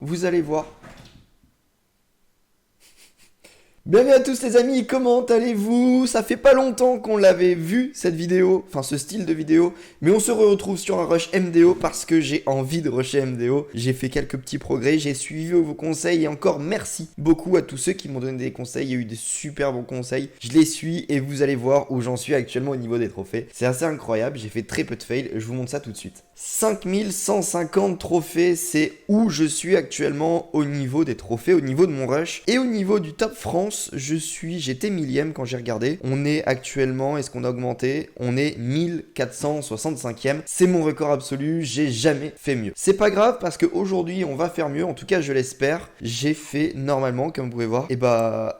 Vous allez voir. Bienvenue à tous les amis, comment allez-vous? Ça fait pas longtemps qu'on l'avait vu cette vidéo, enfin ce style de vidéo, mais on se retrouve sur un rush MDO parce que j'ai envie de rusher MDO. J'ai fait quelques petits progrès, j'ai suivi vos conseils et encore merci beaucoup à tous ceux qui m'ont donné des conseils. Il y a eu des super bons conseils, je les suis et vous allez voir où j'en suis actuellement au niveau des trophées. C'est assez incroyable, j'ai fait très peu de fails, je vous montre ça tout de suite. 5150 trophées, c'est où je suis actuellement au niveau des trophées, au niveau de mon rush et au niveau du top France. J'étais millième quand j'ai regardé. On est actuellement, est-ce qu'on a augmenté? On est 1465e. C'est mon record absolu, j'ai jamais fait mieux. C'est pas grave parce qu'aujourd'hui on va faire mieux, en tout cas je l'espère. J'ai fait normalement, comme vous pouvez voir,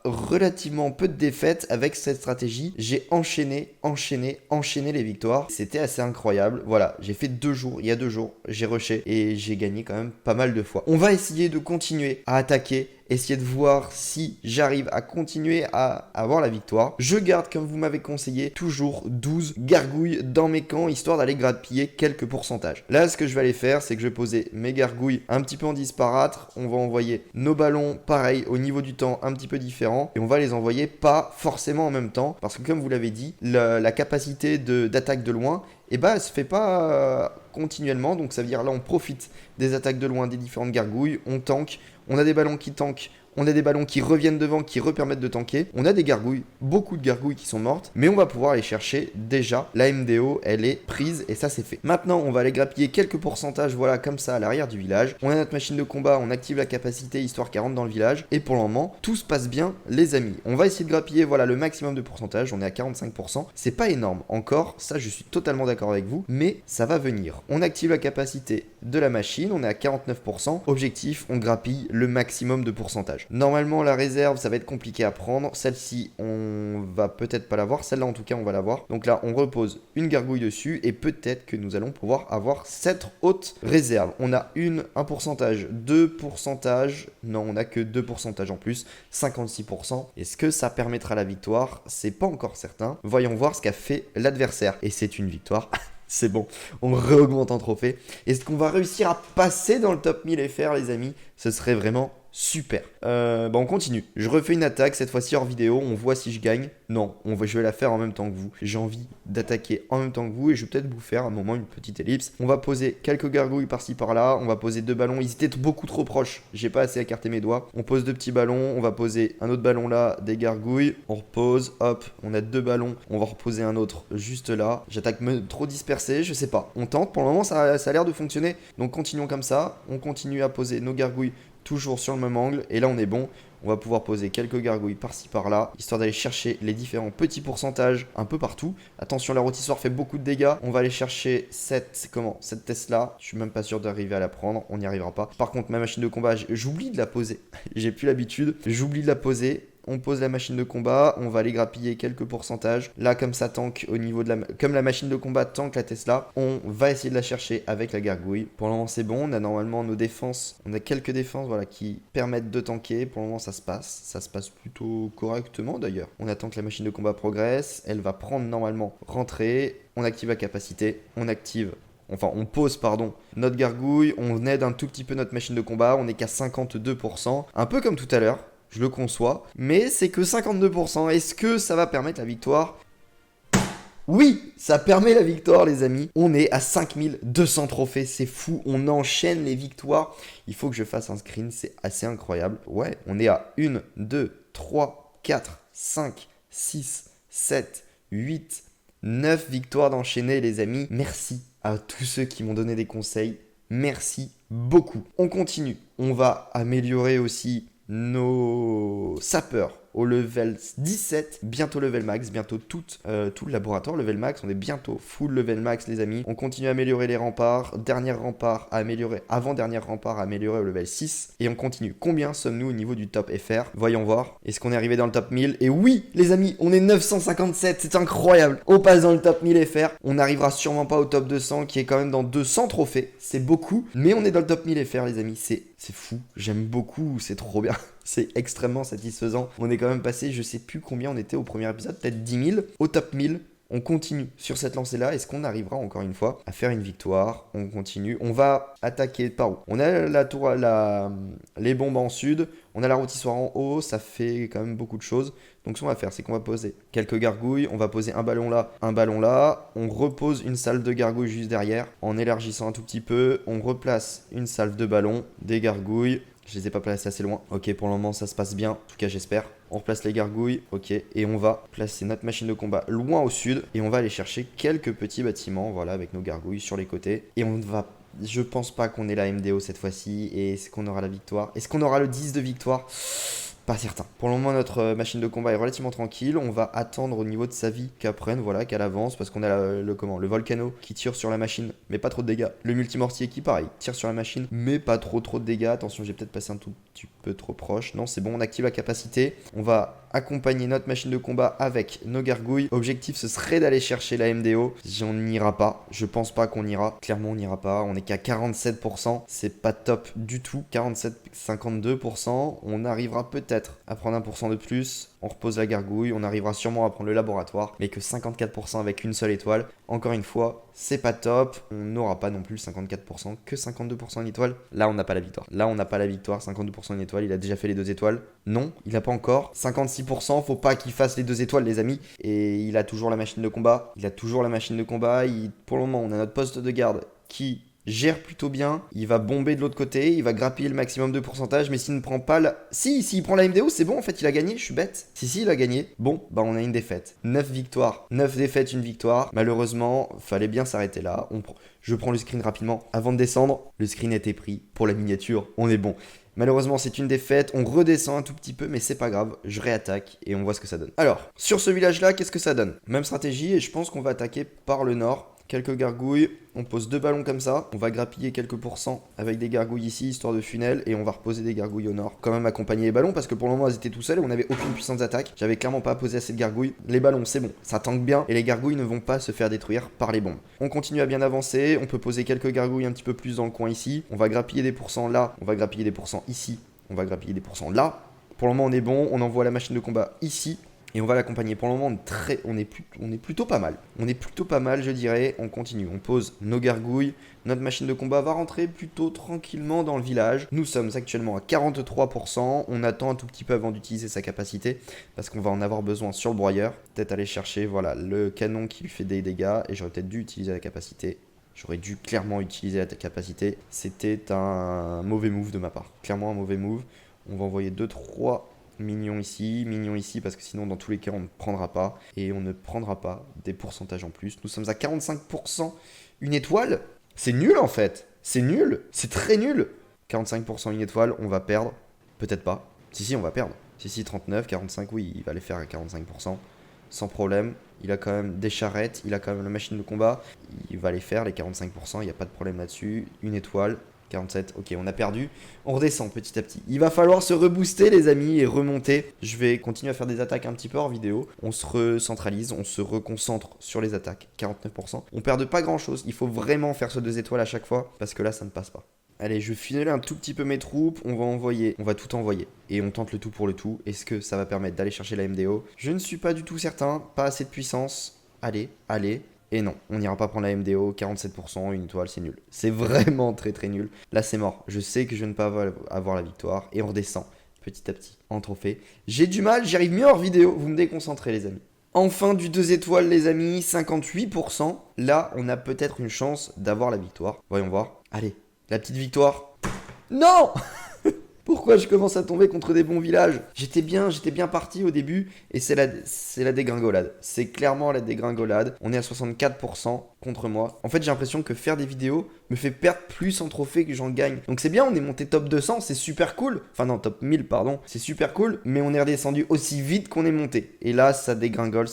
relativement peu de défaites avec cette stratégie. J'ai enchaîné les victoires. C'était assez incroyable. Voilà, j'ai fait il y a 2 jours, j'ai rushé et j'ai gagné quand même pas mal de fois. On va essayer de continuer à attaquer, essayer de voir si j'arrive à continuer à avoir la victoire. Je garde, comme vous m'avez conseillé, toujours 12 gargouilles dans mes camps, histoire d'aller grappiller quelques pourcentages. Là, ce que je vais aller faire, c'est que je vais poser mes gargouilles un petit peu en disparate. On va envoyer nos ballons, pareil, au niveau du temps, un petit peu différent. Et on va les envoyer pas forcément en même temps. Parce que comme vous l'avez dit, la capacité d'attaque de loin, elle se fait pas continuellement. Donc ça veut dire là, on profite des attaques de loin des différentes gargouilles. On tank. On a des ballons qui tankent, on a des ballons qui reviennent devant, qui repermettent de tanker. On a des gargouilles, beaucoup de gargouilles qui sont mortes, mais on va pouvoir aller chercher déjà. La MDO, elle est prise et ça c'est fait. Maintenant, on va aller grappiller quelques pourcentages, voilà, comme ça à l'arrière du village. On a notre machine de combat, on active la capacité histoire qu'elle rentre dans le village. Et pour le moment, tout se passe bien, les amis. On va essayer de grappiller, voilà, le maximum de pourcentage. On est à 45%. C'est pas énorme encore, ça je suis totalement d'accord avec vous, mais ça va venir. On active la capacité de la machine, on est à 49%. Objectif, on grappille le maximum de pourcentage. Normalement, la réserve, ça va être compliqué à prendre. Celle-ci, on va peut-être pas l'avoir. Celle-là, en tout cas, on va l'avoir. Donc là, on repose une gargouille dessus et peut-être que nous allons pouvoir avoir cette haute réserve. On a un pourcentage, 2%. Non, on n'a que 2% en plus. 56%. Est-ce que ça permettra la victoire? C'est pas encore certain. Voyons voir ce qu'a fait l'adversaire. Et c'est une victoire. C'est bon, on réaugmente en trophée. Est-ce qu'on va réussir à passer dans le top 1000 FR, les amis? Ce serait vraiment super. On continue. Je refais une attaque, cette fois-ci hors vidéo. On voit si je gagne. Non, je vais la faire en même temps que vous. J'ai envie d'attaquer en même temps que vous et je vais peut-être vous faire à un moment une petite ellipse. On va poser quelques gargouilles par-ci par-là. On va poser 2 ballons. Ils étaient beaucoup trop proches. J'ai pas assez écarté mes doigts. On pose 2 petits ballons. On va poser un autre ballon là, des gargouilles. On repose. Hop, on a 2 ballons. On va reposer un autre juste là. J'attaque trop dispersé, je sais pas. On tente. Pour le moment, ça a l'air de fonctionner. Donc continuons comme ça. On continue à poser nos gargouilles toujours sur le même angle. Et là, on est bon. On va pouvoir poser quelques gargouilles par-ci par-là, histoire d'aller chercher les différents petits pourcentages un peu partout. Attention, la rôtissoire fait beaucoup de dégâts. On va aller chercher cette Tesla. Je suis même pas sûr d'arriver à la prendre. On n'y arrivera pas. Par contre, ma machine de combat, j'oublie de la poser. J'ai plus l'habitude. J'oublie de la poser. On pose la machine de combat, on va aller grappiller quelques pourcentages. Là, comme ça tank au niveau de comme la machine de combat tank la Tesla, on va essayer de la chercher avec la gargouille. Pour le moment, c'est bon. On a normalement nos défenses. On a quelques défenses, voilà, qui permettent de tanker. Pour le moment, ça se passe. Ça se passe plutôt correctement d'ailleurs. On attend que la machine de combat progresse. Elle va prendre normalement rentrer. On active la capacité. On pose, notre gargouille. On aide un tout petit peu notre machine de combat. On est qu'à 52%. Un peu comme tout à l'heure. Je le conçois, mais c'est que 52%. Est-ce que ça va permettre la victoire? Oui, ça permet la victoire, les amis. On est à 5200 trophées, c'est fou. On enchaîne les victoires. Il faut que je fasse un screen, c'est assez incroyable. Ouais, on est à 1, 2, 3, 4, 5, 6, 7, 8, 9 victoires d'enchaîner, les amis. Merci à tous ceux qui m'ont donné des conseils. Merci beaucoup. On continue. On va améliorer aussi nos sapeurs au level 17, bientôt level max, bientôt tout le laboratoire level max, on est bientôt full level max, les amis. On continue à améliorer les remparts, dernier rempart à améliorer, avant-dernier rempart à améliorer au level 6, et on continue. Combien sommes-nous au niveau du top FR? Voyons voir. Est-ce qu'on est arrivé dans le top 1000? Et oui, les amis, on est 957, c'est incroyable. On passe dans le top 1000 FR, on n'arrivera sûrement pas au top 200 qui est quand même dans 200 trophées, c'est beaucoup, mais on est dans le top 1000 FR, les amis, c'est fou, j'aime beaucoup, c'est trop bien. C'est extrêmement satisfaisant. On est quand même passé, je sais plus combien on était au premier épisode, peut-être 10 000. Au top 1000, On continue sur cette lancée-là. Est-ce qu'on arrivera encore une fois à faire une victoire? On continue. On va attaquer par où? On a la tour, les bombes en sud. On a la rôtissoire en haut. Ça fait quand même beaucoup de choses. Donc ce qu'on va faire, c'est qu'on va poser quelques gargouilles. On va poser un ballon là, un ballon là. On repose une salve de gargouilles juste derrière. En élargissant un tout petit peu, on replace une salve de ballons, des gargouilles. Je les ai pas placés assez loin. Ok, pour le moment, ça se passe bien. En tout cas, j'espère. On replace les gargouilles. Ok, et on va placer notre machine de combat loin au sud. Et on va aller chercher quelques petits bâtiments, voilà, avec nos gargouilles sur les côtés. Et on va... Je pense pas qu'on ait la MDO cette fois-ci. Et est-ce qu'on aura la victoire? Est-ce qu'on aura le 10 de victoire? Pas certain. Pour le moment, notre machine de combat est relativement tranquille. On va attendre au niveau de sa vie qu'elle prenne, voilà, qu'elle avance, parce qu'on a le volcano qui tire sur la machine, mais pas trop de dégâts. Le multimortier qui, pareil, tire sur la machine, mais pas trop de dégâts. Attention, j'ai peut-être passé un tout petit peu trop proche. Non, c'est bon, on active la capacité. On va accompagner notre machine de combat avec nos gargouilles. Objectif, ce serait d'aller chercher la MDO. On n'ira pas. Je pense pas qu'on ira. Clairement, on n'ira pas. On est qu'à 47%. C'est pas top du tout. 47, 52%. On arrivera peut-être à prendre 1% de plus. On repose la gargouille. On arrivera sûrement à prendre le laboratoire. Mais que 54% avec une seule étoile. Encore une fois, c'est pas top. On n'aura pas non plus 54%, que 52% une étoile. Là, on n'a pas la victoire. Là, on n'a pas la victoire. 52% une étoile. Il a déjà fait les 2 étoiles. Non, il n'a pas encore. 56%, faut pas qu'il fasse les 2 étoiles, les amis. Et il a toujours la machine de combat. Pour le moment, on a notre poste de garde qui gère plutôt bien. Il va bomber de l'autre côté. Il va grappiller le maximum de pourcentage. Mais s'il ne prend pas la... s'il prend la MDO, c'est bon, en fait, il a gagné. Je suis bête. Si, il a gagné. Bon, bah on a une défaite. 9 victoires. 9 défaites, une victoire. Malheureusement, fallait bien s'arrêter là. Je prends le screen rapidement. Avant de descendre, le screen a été pris pour la miniature. On est bon. Malheureusement, c'est une défaite. On redescend un tout petit peu, mais c'est pas grave. Je réattaque et on voit ce que ça donne. Alors, sur ce village-là, qu'est-ce que ça donne? Même stratégie et je pense qu'on va attaquer par le nord. Quelques gargouilles, on pose 2 ballons comme ça, on va grappiller quelques pourcents avec des gargouilles ici, histoire de funnel, et on va reposer des gargouilles au nord. Quand même accompagner les ballons, parce que pour le moment elles étaient tout seules et on n'avait aucune puissance d'attaque. J'avais clairement pas posé assez de gargouilles. Les ballons, c'est bon, ça tank bien, et les gargouilles ne vont pas se faire détruire par les bombes. On continue à bien avancer, on peut poser quelques gargouilles un petit peu plus dans le coin ici. On va grappiller des pourcents là, on va grappiller des pourcents ici, on va grappiller des pourcents là. Pour le moment on est bon, on envoie la machine de combat ici. Et on va l'accompagner. Pour le moment, on est plutôt pas mal. On est plutôt pas mal, je dirais. On continue. On pose nos gargouilles. Notre machine de combat va rentrer plutôt tranquillement dans le village. Nous sommes actuellement à 43%. On attend un tout petit peu avant d'utiliser sa capacité. Parce qu'on va en avoir besoin sur le broyeur. Peut-être aller chercher voilà, le canon qui lui fait des dégâts. Et j'aurais peut-être dû utiliser la capacité. J'aurais dû clairement utiliser la capacité. C'était un mauvais move de ma part. Clairement un mauvais move. On va envoyer 2-3... mignon ici, parce que sinon dans tous les cas on ne prendra pas, et on ne prendra pas des pourcentages en plus. Nous sommes à 45%, une étoile, c'est nul en fait, c'est nul, c'est très nul. 45% une étoile, on va perdre, peut-être pas, si on va perdre, si 39, 45, oui il va les faire à 45%, sans problème. Il a quand même des charrettes, il a quand même la machine de combat, il va les faire les 45%, il n'y a pas de problème là-dessus, une étoile. 47, ok, on a perdu. On redescend petit à petit. Il va falloir se rebooster, les amis, et remonter. Je vais continuer à faire des attaques un petit peu hors vidéo. On se recentralise, on se reconcentre sur les attaques. 49%. On perd pas grand chose. Il faut vraiment faire ce 2 étoiles à chaque fois, parce que là, ça ne passe pas. Allez, je funnel un tout petit peu mes troupes. On va tout envoyer. Et on tente le tout pour le tout. Est-ce que ça va permettre d'aller chercher la MDO? Je ne suis pas du tout certain. Pas assez de puissance. Allez. Et non, on n'ira pas prendre la MDO, 47%, une étoile, c'est nul. C'est vraiment très très nul. Là, c'est mort. Je sais que je ne vais pas avoir la victoire. Et on redescend petit à petit en trophée. J'ai du mal, j'y arrive mieux hors vidéo. Vous me déconcentrez, les amis. Enfin, du 2 étoiles, les amis, 58%. Là, on a peut-être une chance d'avoir la victoire. Voyons voir. Allez, la petite victoire. Non! Pourquoi je commence à tomber contre des bons villages? J'étais bien parti au début et c'est la dégringolade. C'est clairement la dégringolade. On est à 64% contre moi. En fait, j'ai l'impression que faire des vidéos me fait perdre plus en trophée que j'en gagne. Donc c'est bien, on est monté top 200, c'est super cool. Enfin non, top 1000, pardon. C'est super cool, mais on est redescendu aussi vite qu'on est monté. Et là, ça dégringole.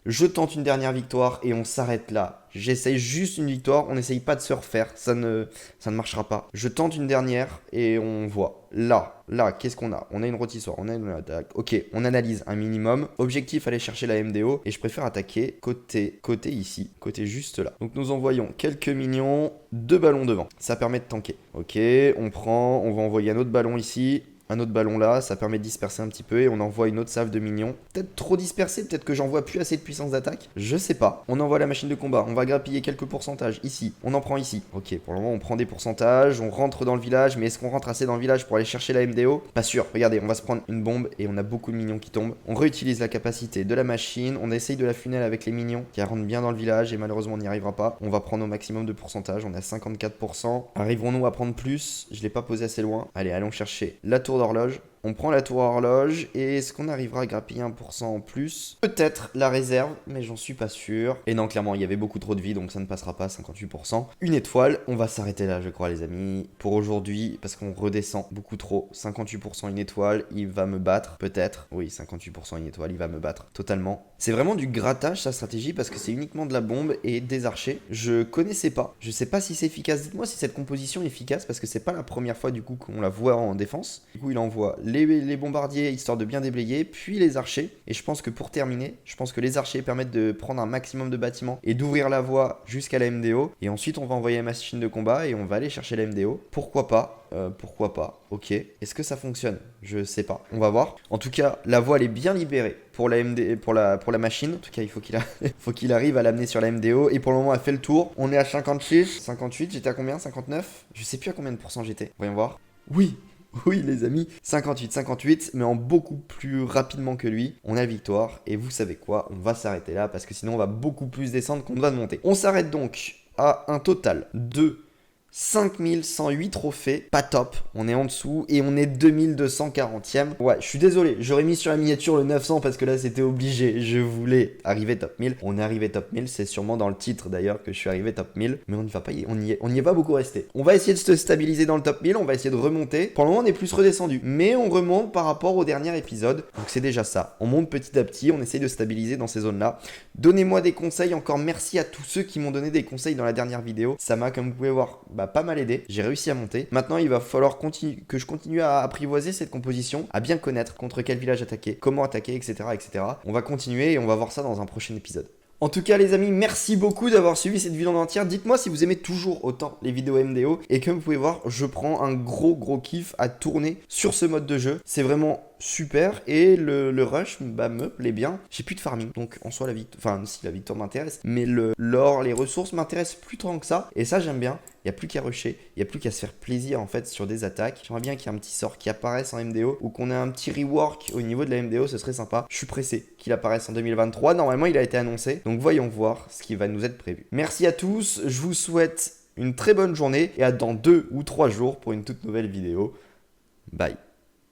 Je tente une dernière victoire et on s'arrête là. J'essaye juste une victoire, on n'essaye pas de se refaire, ça ne marchera pas. Je tente une dernière et on voit. Là, qu'est-ce qu'on a? On a une rôtissoire, on a une attaque. Ok, on analyse un minimum. Objectif, aller chercher la MDO. Et je préfère attaquer côté ici, côté juste là. Donc nous envoyons quelques minions, 2 ballons devant. Ça permet de tanker. Ok, on va envoyer un autre ballon ici. un autre ballon là, ça permet de disperser un petit peu et on envoie une autre salve de minions. Peut-être trop dispersé, peut-être que j'envoie plus assez de puissance d'attaque. Je sais pas. On envoie la machine de combat, on va grappiller quelques pourcentages ici. On en prend ici. Ok, pour le moment on prend des pourcentages, on rentre dans le village, mais est-ce qu'on rentre assez dans le village pour aller chercher la MDO? Pas sûr. Regardez, on va se prendre une bombe et on a beaucoup de minions qui tombent. On réutilise la capacité de la machine, on essaye de la funnel avec les minions qui rentrent bien dans le village et malheureusement on n'y arrivera pas. On va prendre au maximum de pourcentage, on est à 54%. Arriverons-nous à prendre plus? Je l'ai pas posé assez loin. Allez, allons chercher la tour d'horloge. On prend la tour horloge et est-ce qu'on arrivera à grappiller 1% en plus? Peut-être la réserve, mais j'en suis pas sûr. Et non, clairement, il y avait beaucoup trop de vie, donc ça ne passera pas, 58%. Une étoile, on va s'arrêter là, je crois, les amis, pour aujourd'hui, parce qu'on redescend beaucoup trop. 58% une étoile, il va me battre, peut-être. Oui, 58% une étoile, il va me battre, totalement. C'est vraiment du grattage, sa stratégie, parce que c'est uniquement de la bombe et des archers. Je connaissais pas, je sais pas si c'est efficace. Dites-moi si cette composition est efficace, parce que c'est pas la première fois, du coup, qu'on la voit en défense. Du coup, il envoie les bombardiers histoire de bien déblayer, puis les archers. Et je pense que pour terminer, je pense que les archers permettent de prendre un maximum de bâtiments et d'ouvrir la voie jusqu'à la MDO. Et ensuite, on va envoyer la machine de combat et on va aller chercher la MDO. Pourquoi pas? Pourquoi pas? Ok. Est-ce que ça fonctionne? Je sais pas. On va voir. En tout cas, la voie elle est bien libérée pour la MD, pour la machine. En tout cas, il faut faut qu'il arrive à l'amener sur la MDO. Et pour le moment, elle fait le tour. On est à 56, 58. J'étais à combien? 59? Je sais plus à combien de pourcents j'étais. Voyons voir. Oui, oui les amis, 58, mais en beaucoup plus rapidement que lui. On a la victoire et vous savez quoi, on va s'arrêter là parce que sinon on va beaucoup plus descendre qu'on va monter. On s'arrête donc à un total de 5108 trophées, pas top, on est en dessous et on est 2240e. Ouais, je suis désolé, j'aurais mis sur la miniature le 900 parce que là c'était obligé, je voulais arriver top 1000. On est arrivé top 1000, c'est sûrement dans le titre d'ailleurs que je suis arrivé top 1000, mais on n'y va pas, on y est pas beaucoup resté. On va essayer de se stabiliser dans le top 1000, on va essayer de remonter. Pour le moment on est plus redescendu, mais on remonte par rapport au dernier épisode, donc c'est déjà ça. On monte petit à petit, on essaye de stabiliser dans ces zones-là. Donnez-moi des conseils, encore merci à tous ceux qui m'ont donné des conseils dans la dernière vidéo. Ça m'a, comme vous pouvez voir, pas mal aidé. J'ai réussi à monter. Maintenant, il va falloir que je continue à apprivoiser cette composition, à bien connaître contre quel village attaquer, comment attaquer, etc., etc. On va continuer et on va voir ça dans un prochain épisode. En tout cas les amis, merci beaucoup d'avoir suivi cette vidéo en entière. Dites-moi si vous aimez toujours autant les vidéos MDO. Et comme vous pouvez voir, je prends un gros kiff à tourner sur ce mode de jeu. C'est vraiment super et le rush me plaît bien. J'ai plus de farming, donc en soi la victoire, enfin si la victoire m'intéresse, mais l'or, les ressources m'intéressent plus tant que ça. Et ça j'aime bien. Il n'y a plus qu'à rusher, il n'y a plus qu'à se faire plaisir en fait sur des attaques. J'aimerais bien qu'il y ait un petit sort qui apparaisse en MDO ou qu'on ait un petit rework au niveau de la MDO, ce serait sympa. Je suis pressé qu'il apparaisse en 2023. Normalement il a été annoncé, donc voyons voir ce qui va nous être prévu. Merci à tous, je vous souhaite une très bonne journée et à dans 2 ou 3 jours pour une toute nouvelle vidéo. Bye.